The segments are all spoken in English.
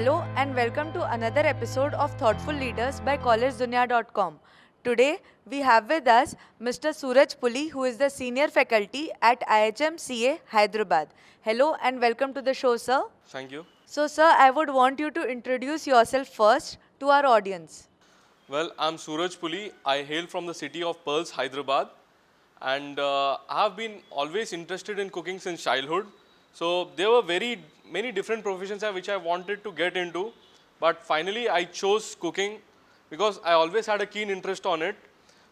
Hello and welcome to another episode of Thoughtful Leaders by Collegedunia.com. Today we have with us Mr. Suraj Puli, who is the senior faculty at IHMCA, Hyderabad. Hello and welcome to the show, sir. Thank you. So, sir, I would want you to introduce yourself first to our audience. Well, I'm Suraj Puli. I hail from the city of Pearls, Hyderabad. And I have been always interested in cooking since childhood. So there were many different professions which I wanted to get into. But finally, I chose cooking because I always had a keen interest on it.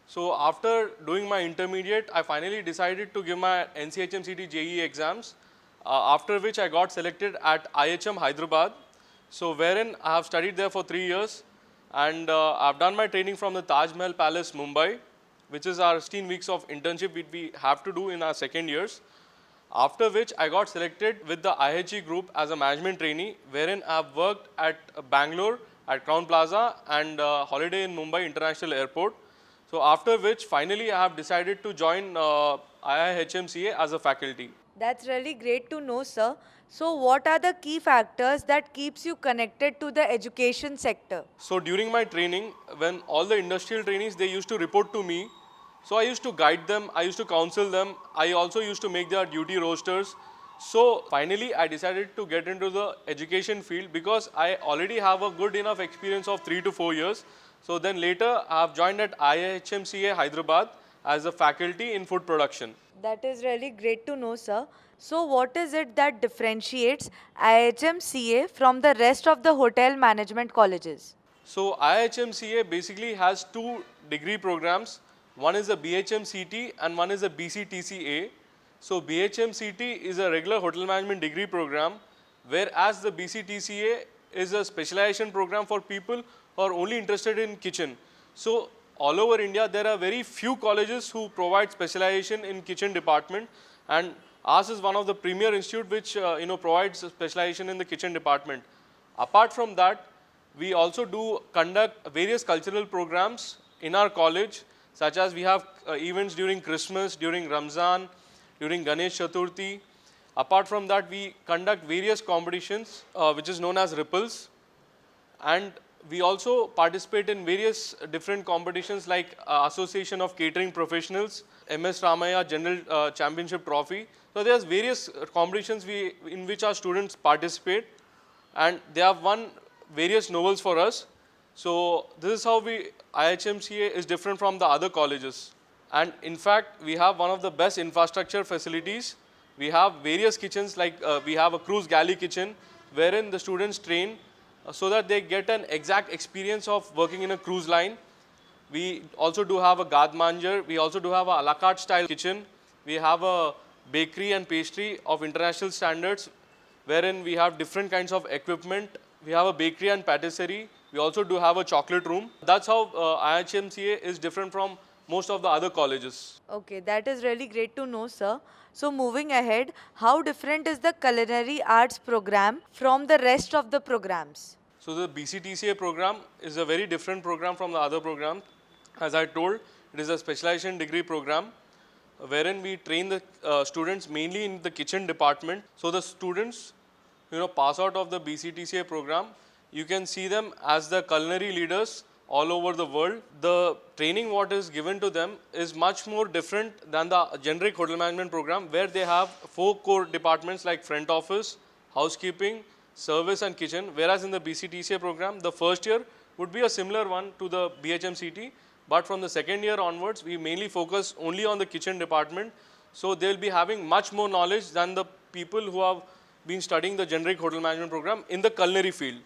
So after doing my intermediate, I finally decided to give my IHMCA JEE exams. After which I got selected at IHM Hyderabad. So wherein I have studied there for 3 years. And I've done my training from the Taj Mahal Palace, Mumbai, which is our 16 weeks of internship which we have to do in our second years. After which I got selected with the IHG group as a management trainee, wherein I've worked at Bangalore, at Crown Plaza and Holiday in Mumbai International Airport. So after which finally I have decided to join IHMCA as a faculty. That's really great to know, sir. So, what are the key factors that keeps you connected to the education sector? So during my training, when all the industrial trainees, they used to report to me. So I used to guide them, I used to counsel them. I also used to make their duty rosters. So finally, I decided to get into the education field because I already have a good enough experience of 3 to 4 years. So then later, I have joined at IHMCA Hyderabad as a faculty in food production. That is really great to know, sir. So, what is it that differentiates IHMCA from the rest of the hotel management colleges? So IHMCA basically has 2 degree programs. One is a BHMCT and one is a BCTCA. So BHMCT is a regular hotel management degree program, whereas the BCTCA is a specialization program for people who are only interested in kitchen. So all over India, there are very few colleges who provide specialization in kitchen department, and ours is one of the premier institute which provides specialization in the kitchen department. Apart from that, we also do conduct various cultural programs in our college, such as we have events during Christmas, during Ramzan, during Ganesh Chaturthi. Apart from that, we conduct various competitions which is known as ripples, and we also participate in various different competitions like Association of Catering Professionals, MS Ramaya General Championship Trophy. So there's various competitions in which our students participate, and they have won various novels for us. So this is how IHMCA is different from the other colleges. And in fact, we have one of the best infrastructure facilities. We have various kitchens, like we have a cruise galley kitchen wherein the students train so that they get an exact experience of working in a cruise line. We also do have a Gad Manjar. We also do have a la carte style kitchen. We have a bakery and pastry of international standards, wherein we have different kinds of equipment. We have a bakery and patisserie. We also do have a chocolate room. That's how IHMCA is different from most of the other colleges. Okay, that is really great to know, sir. So, moving ahead, how different is the Culinary Arts program from the rest of the programs? So the BCTCA program is a very different program from the other programs. As I told, it is a specialization degree program wherein we train the students mainly in the kitchen department. So the students, pass out of the BCTCA program, you can see them as the culinary leaders all over the world. The training what is given to them is much more different than the generic hotel management program, where they have 4 core departments like front office, housekeeping, service and kitchen, whereas in the BCTCA program, the first year would be a similar one to the BHMCT, but from the second year onwards, we mainly focus only on the kitchen department. So they'll be having much more knowledge than the people who have been studying the generic hotel management program in the culinary field.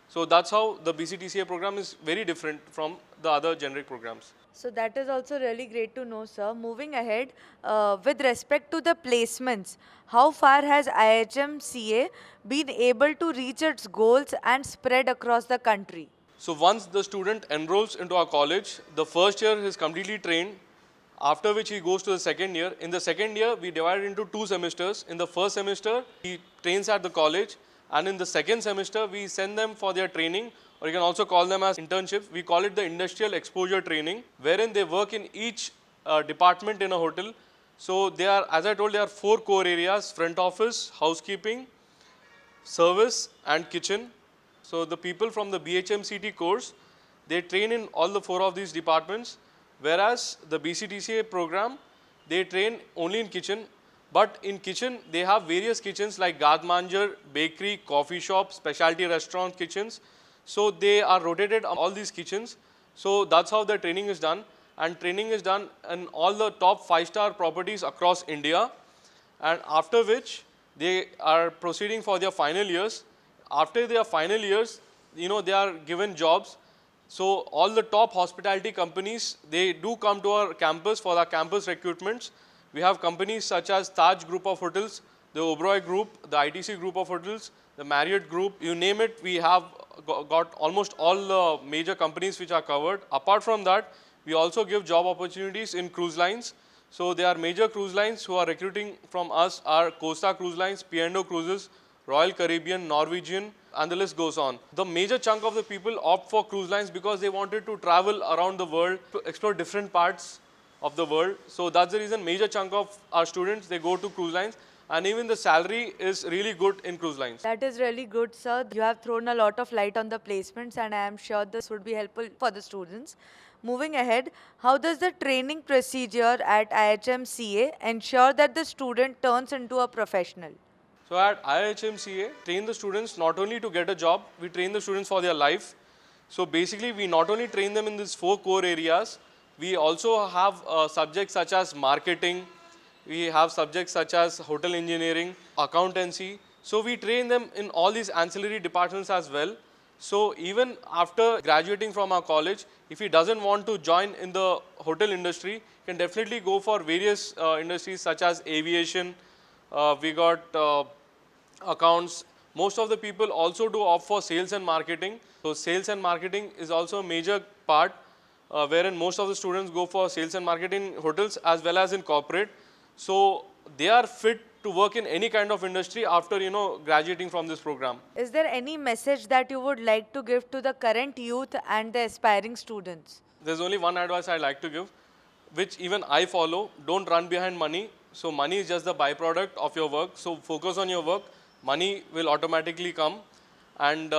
So that's how the BCTCA program is very different from the other generic programs. So that is also really great to know, sir. Moving ahead, with respect to the placements, how far has IHMCA been able to reach its goals and spread across the country? So once the student enrolls into our college, the first year is completely trained, after which he goes to the second year. In the second year, we divide it into 2 semesters. In the first semester, he trains at the college, and in the second semester, we send them for their training, or you can also call them as internships. We call it the industrial exposure training, wherein they work in each department in a hotel. So they are, as I told, there are 4 core areas: front office, housekeeping, service and kitchen. So the people from the BHMCT course, they train in all the 4 of these departments, whereas the BCTCA program, they train only in kitchen. But in kitchen, they have various kitchens like Gad Manjar, bakery, coffee shop, specialty restaurant kitchens. So they are rotated on all these kitchens. So that's how the training is done. And training is done in all the top 5-star properties across India. And after which they are proceeding for their final years. After their final years, they are given jobs. So all the top hospitality companies, they do come to our campus for our campus recruitments. We have companies such as Taj Group of Hotels, the Oberoi Group, the ITC Group of Hotels, the Marriott Group, you name it, we have got almost all the major companies which are covered. Apart from that, we also give job opportunities in cruise lines. So there are major cruise lines who are recruiting from us are Costa Cruise Lines, P&O Cruises, Royal Caribbean, Norwegian, and the list goes on. The major chunk of the people opt for cruise lines because they wanted to travel around the world, to explore different parts of the world. So that's the reason major chunk of our students, they go to cruise lines, and even the salary is really good in cruise lines. That is really good, sir. You have thrown a lot of light on the placements, and I am sure this would be helpful for the students. Moving ahead, how does the training procedure at IHMCA ensure that the student turns into a professional? So at IHMCA, train the students not only to get a job, we train the students for their life. So basically, we not only train them in these 4 core areas, we also have subjects such as marketing, we have subjects such as hotel engineering, accountancy. So we train them in all these ancillary departments as well. So even after graduating from our college, if he doesn't want to join in the hotel industry, he can definitely go for various industries such as aviation. We got accounts. Most of the people also do opt for sales and marketing. So sales and marketing is also a major part wherein most of the students go for sales and marketing in hotels as well as in corporate. So they are fit to work in any kind of industry after graduating from this program. Is there any message that you would like to give to the current youth and the aspiring students? There's only one advice I like to give, which even I follow. Don't run behind money. So money is just the byproduct of your work. So focus on your work. Money will automatically come, and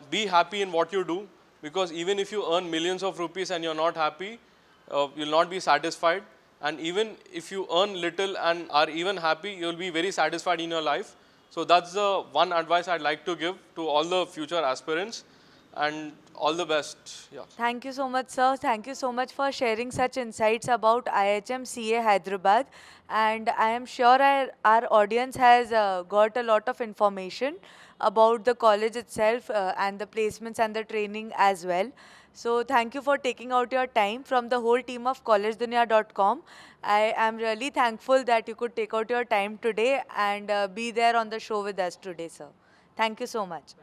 be happy in what you do, because even if you earn millions of rupees and you're not happy, you'll not be satisfied. And even if you earn little and are even happy, you'll be very satisfied in your life. So that's the one advice I'd like to give to all the future aspirants, and all the best. Yeah. Thank you so much, sir. Thank you so much for sharing such insights about IHMCA Hyderabad. And I am sure our audience has got a lot of information about the college itself and the placements and the training as well. So thank you for taking out your time from the whole team of Collegedunia.com. I am really thankful that you could take out your time today and be there on the show with us today, sir. Thank you so much.